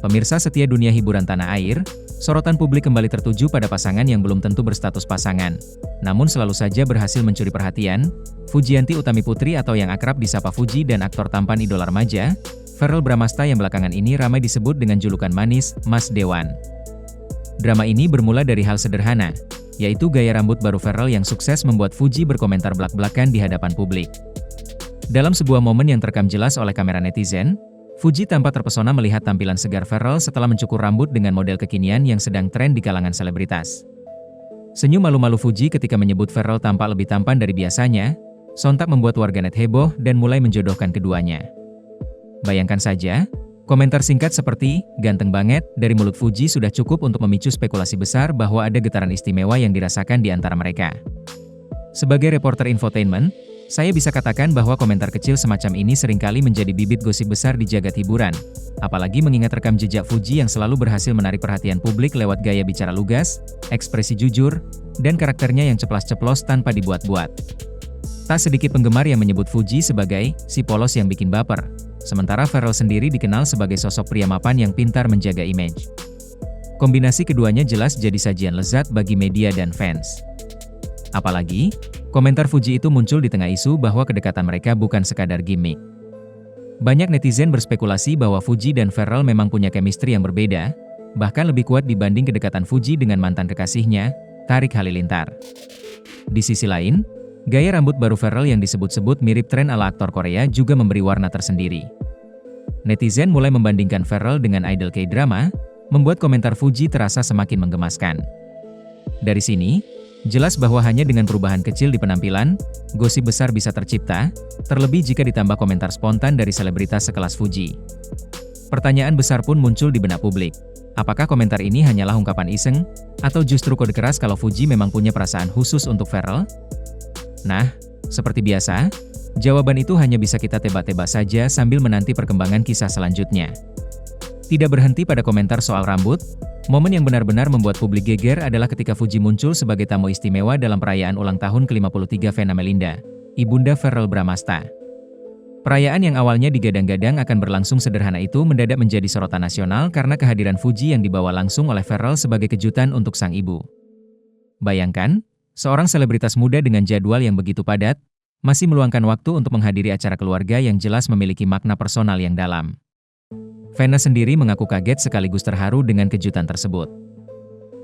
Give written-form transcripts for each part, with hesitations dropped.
Pemirsa setia dunia hiburan tanah air, sorotan publik kembali tertuju pada pasangan yang belum tentu berstatus pasangan, namun selalu saja berhasil mencuri perhatian, Fujianti Utami-Putri atau yang akrab disapa Fuji dan aktor tampan idola remaja, Verrell Bramasta yang belakangan ini ramai disebut dengan julukan manis, Mas Dewan. Drama ini bermula dari hal sederhana, yaitu gaya rambut baru Verrell yang sukses membuat Fuji berkomentar belak-belakan di hadapan publik. Dalam sebuah momen yang terekam jelas oleh kamera netizen, Fuji tampak terpesona melihat tampilan segar Verrell setelah mencukur rambut dengan model kekinian yang sedang tren di kalangan selebritas. Senyum malu-malu Fuji ketika menyebut Verrell tampak lebih tampan dari biasanya, sontak membuat warganet heboh dan mulai menjodohkan keduanya. Bayangkan saja, komentar singkat seperti, "Ganteng banget," dari mulut Fuji sudah cukup untuk memicu spekulasi besar bahwa ada getaran istimewa yang dirasakan di antara mereka. Sebagai reporter infotainment, saya bisa katakan bahwa komentar kecil semacam ini seringkali menjadi bibit gosip besar di jagat hiburan, apalagi mengingat rekam jejak Fuji yang selalu berhasil menarik perhatian publik lewat gaya bicara lugas, ekspresi jujur, dan karakternya yang ceplas-ceplos tanpa dibuat-buat. Tak sedikit penggemar yang menyebut Fuji sebagai si polos yang bikin baper, sementara Verrell sendiri dikenal sebagai sosok pria mapan yang pintar menjaga image. Kombinasi keduanya jelas jadi sajian lezat bagi media dan fans. Apalagi, komentar Fuji itu muncul di tengah isu bahwa kedekatan mereka bukan sekadar gimmick. Banyak netizen berspekulasi bahwa Fuji dan Verrell memang punya chemistry yang berbeda, bahkan lebih kuat dibanding kedekatan Fuji dengan mantan kekasihnya, Tarik Halilintar. Di sisi lain, gaya rambut baru Verrell yang disebut-sebut mirip tren ala aktor Korea juga memberi warna tersendiri. Netizen mulai membandingkan Verrell dengan idol K-drama, membuat komentar Fuji terasa semakin menggemaskan. Dari sini, jelas bahwa hanya dengan perubahan kecil di penampilan, gosip besar bisa tercipta, terlebih jika ditambah komentar spontan dari selebritas sekelas Fuji. Pertanyaan besar pun muncul di benak publik. Apakah komentar ini hanyalah ungkapan iseng, atau justru kode keras kalau Fuji memang punya perasaan khusus untuk Verrell? Nah, seperti biasa, jawaban itu hanya bisa kita tebak-tebak saja sambil menanti perkembangan kisah selanjutnya. Tidak berhenti pada komentar soal rambut, momen yang benar-benar membuat publik geger adalah ketika Fuji muncul sebagai tamu istimewa dalam perayaan ulang tahun ke-53 Vena Melinda, ibunda Verrell Bramasta. Perayaan yang awalnya digadang-gadang akan berlangsung sederhana itu mendadak menjadi sorotan nasional karena kehadiran Fuji yang dibawa langsung oleh Verrell sebagai kejutan untuk sang ibu. Bayangkan, seorang selebritas muda dengan jadwal yang begitu padat, masih meluangkan waktu untuk menghadiri acara keluarga yang jelas memiliki makna personal yang dalam. Vena sendiri mengaku kaget sekaligus terharu dengan kejutan tersebut.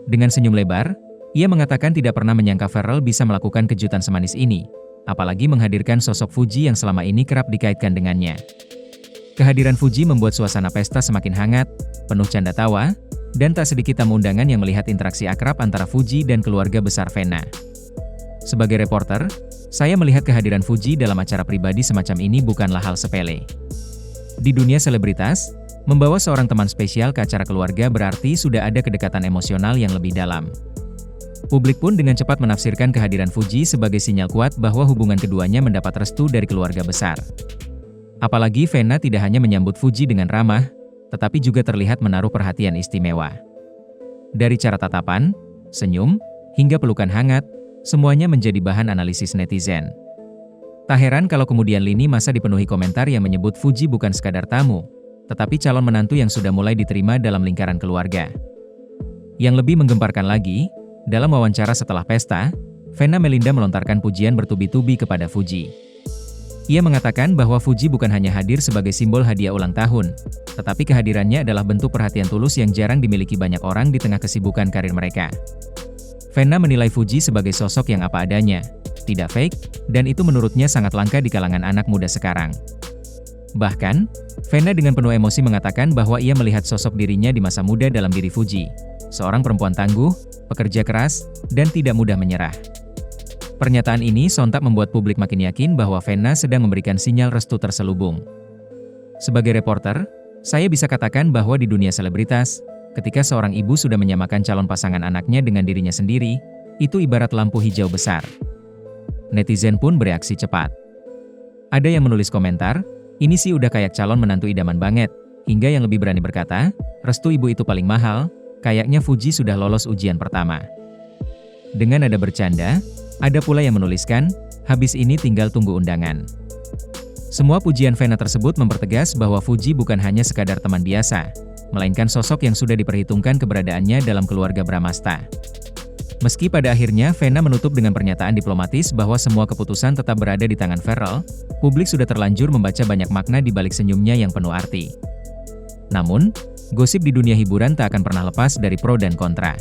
Dengan senyum lebar, ia mengatakan tidak pernah menyangka Verrell bisa melakukan kejutan semanis ini, apalagi menghadirkan sosok Fuji yang selama ini kerap dikaitkan dengannya. Kehadiran Fuji membuat suasana pesta semakin hangat, penuh canda tawa, dan tak sedikit tamu undangan yang melihat interaksi akrab antara Fuji dan keluarga besar Vena. Sebagai reporter, saya melihat kehadiran Fuji dalam acara pribadi semacam ini bukanlah hal sepele. Di dunia selebritas, membawa seorang teman spesial ke acara keluarga berarti sudah ada kedekatan emosional yang lebih dalam. Publik pun dengan cepat menafsirkan kehadiran Fuji sebagai sinyal kuat bahwa hubungan keduanya mendapat restu dari keluarga besar. Apalagi Vena tidak hanya menyambut Fuji dengan ramah, tetapi juga terlihat menaruh perhatian istimewa. Dari cara tatapan, senyum, hingga pelukan hangat, semuanya menjadi bahan analisis netizen. Tak heran kalau kemudian lini masa dipenuhi komentar yang menyebut Fuji bukan sekadar tamu, tetapi calon menantu yang sudah mulai diterima dalam lingkaran keluarga. Yang lebih menggemparkan lagi, dalam wawancara setelah pesta, Vena Melinda melontarkan pujian bertubi-tubi kepada Fuji. Ia mengatakan bahwa Fuji bukan hanya hadir sebagai simbol hadiah ulang tahun, tetapi kehadirannya adalah bentuk perhatian tulus yang jarang dimiliki banyak orang di tengah kesibukan karir mereka. Vena menilai Fuji sebagai sosok yang apa adanya, tidak fake, dan itu menurutnya sangat langka di kalangan anak muda sekarang. Bahkan, Vena dengan penuh emosi mengatakan bahwa ia melihat sosok dirinya di masa muda dalam diri Fuji, seorang perempuan tangguh, pekerja keras, dan tidak mudah menyerah. Pernyataan ini sontak membuat publik makin yakin bahwa Vena sedang memberikan sinyal restu terselubung. Sebagai reporter, saya bisa katakan bahwa di dunia selebritas, ketika seorang ibu sudah menyamakan calon pasangan anaknya dengan dirinya sendiri, itu ibarat lampu hijau besar. Netizen pun bereaksi cepat. Ada yang menulis komentar, "Ini sih udah kayak calon menantu idaman banget," hingga yang lebih berani berkata, "Restu ibu itu paling mahal, kayaknya Fuji sudah lolos ujian pertama." Dengan nada bercanda, ada pula yang menuliskan, "Habis ini tinggal tunggu undangan." Semua pujian Vena tersebut mempertegas bahwa Fuji bukan hanya sekadar teman biasa, melainkan sosok yang sudah diperhitungkan keberadaannya dalam keluarga Bramasta. Meski pada akhirnya Vena menutup dengan pernyataan diplomatis bahwa semua keputusan tetap berada di tangan Ferrell, publik sudah terlanjur membaca banyak makna di balik senyumnya yang penuh arti. Namun, gosip di dunia hiburan tak akan pernah lepas dari pro dan kontra.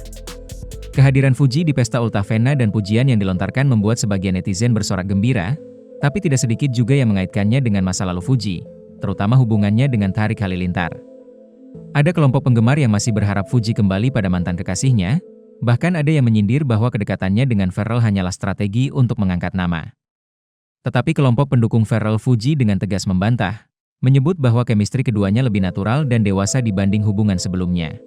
Kehadiran Fuji di pesta ultah Vena dan pujian yang dilontarkan membuat sebagian netizen bersorak gembira, tapi tidak sedikit juga yang mengaitkannya dengan masa lalu Fuji, terutama hubungannya dengan Tariq Halilintar. Ada kelompok penggemar yang masih berharap Fuji kembali pada mantan kekasihnya, bahkan ada yang menyindir bahwa kedekatannya dengan Ferrell hanyalah strategi untuk mengangkat nama. Tetapi kelompok pendukung Ferrell Fuji dengan tegas membantah, menyebut bahwa chemistry keduanya lebih natural dan dewasa dibanding hubungan sebelumnya.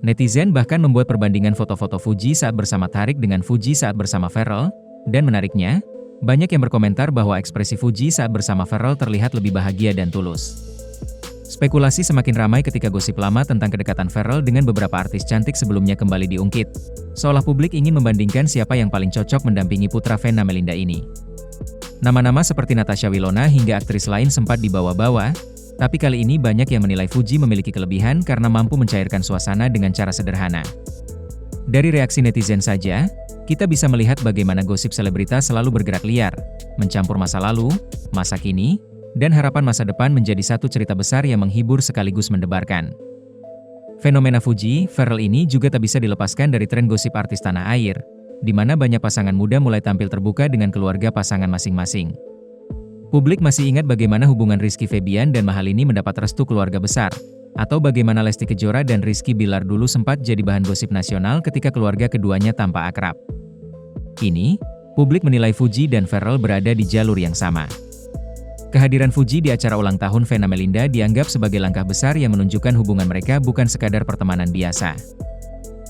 Netizen bahkan membuat perbandingan foto-foto Fuji saat bersama Tariq dengan Fuji saat bersama Ferrell, dan menariknya, banyak yang berkomentar bahwa ekspresi Fuji saat bersama Ferrell terlihat lebih bahagia dan tulus. Spekulasi semakin ramai ketika gosip lama tentang kedekatan Ferrell dengan beberapa artis cantik sebelumnya kembali diungkit, seolah publik ingin membandingkan siapa yang paling cocok mendampingi putra Vena Melinda ini. Nama-nama seperti Natasha Wilona hingga aktris lain sempat dibawa-bawa, tapi kali ini banyak yang menilai Fuji memiliki kelebihan karena mampu mencairkan suasana dengan cara sederhana. Dari reaksi netizen saja, kita bisa melihat bagaimana gosip selebritas selalu bergerak liar, mencampur masa lalu, masa kini, dan harapan masa depan menjadi satu cerita besar yang menghibur sekaligus mendebarkan. Fenomena Fuji, Ferrell ini juga tak bisa dilepaskan dari tren gosip artis tanah air, di mana banyak pasangan muda mulai tampil terbuka dengan keluarga pasangan masing-masing. Publik masih ingat bagaimana hubungan Rizky Febian dan Mahalini mendapat restu keluarga besar, atau bagaimana Lesti Kejora dan Rizky Bilar dulu sempat jadi bahan gosip nasional ketika keluarga keduanya tampak akrab. Kini, publik menilai Fuji dan Ferrell berada di jalur yang sama. Kehadiran Fuji di acara ulang tahun Vena Melinda dianggap sebagai langkah besar yang menunjukkan hubungan mereka bukan sekadar pertemanan biasa.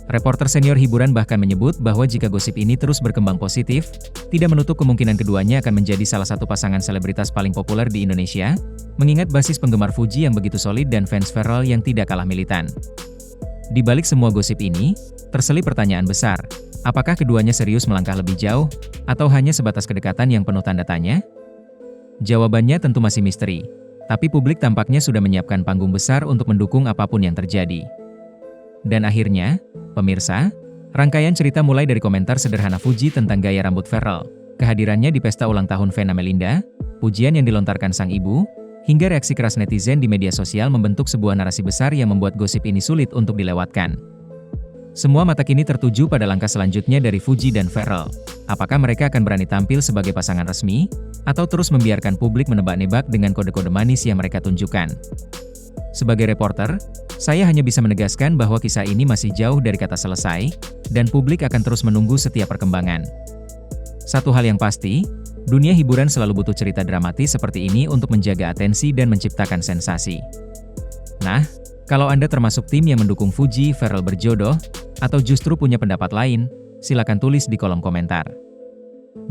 Reporter senior hiburan bahkan menyebut bahwa jika gosip ini terus berkembang positif, tidak menutup kemungkinan keduanya akan menjadi salah satu pasangan selebritas paling populer di Indonesia, mengingat basis penggemar Fuji yang begitu solid dan fans Ferrell yang tidak kalah militan. Di balik semua gosip ini, terselip pertanyaan besar, apakah keduanya serius melangkah lebih jauh, atau hanya sebatas kedekatan yang penuh tanda tanya? Jawabannya tentu masih misteri, tapi publik tampaknya sudah menyiapkan panggung besar untuk mendukung apapun yang terjadi. Dan akhirnya, pemirsa, rangkaian cerita mulai dari komentar sederhana Fuji tentang gaya rambut Ferrell, kehadirannya di pesta ulang tahun Vena Melinda, pujian yang dilontarkan sang ibu, hingga reaksi keras netizen di media sosial membentuk sebuah narasi besar yang membuat gosip ini sulit untuk dilewatkan. Semua mata kini tertuju pada langkah selanjutnya dari Fuji dan Ferrell. Apakah mereka akan berani tampil sebagai pasangan resmi, atau terus membiarkan publik menebak-nebak dengan kode-kode manis yang mereka tunjukkan? Sebagai reporter, saya hanya bisa menegaskan bahwa kisah ini masih jauh dari kata selesai, dan publik akan terus menunggu setiap perkembangan. Satu hal yang pasti, dunia hiburan selalu butuh cerita dramatis seperti ini untuk menjaga atensi dan menciptakan sensasi. Nah, kalau Anda termasuk tim yang mendukung Fuji Ferrell berjodoh, atau justru punya pendapat lain, silakan tulis di kolom komentar.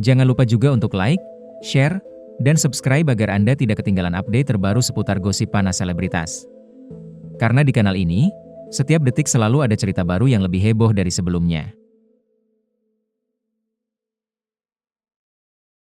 Jangan lupa juga untuk like, share, dan subscribe agar Anda tidak ketinggalan update terbaru seputar gosip panas selebritas. Karena di kanal ini, setiap detik selalu ada cerita baru yang lebih heboh dari sebelumnya.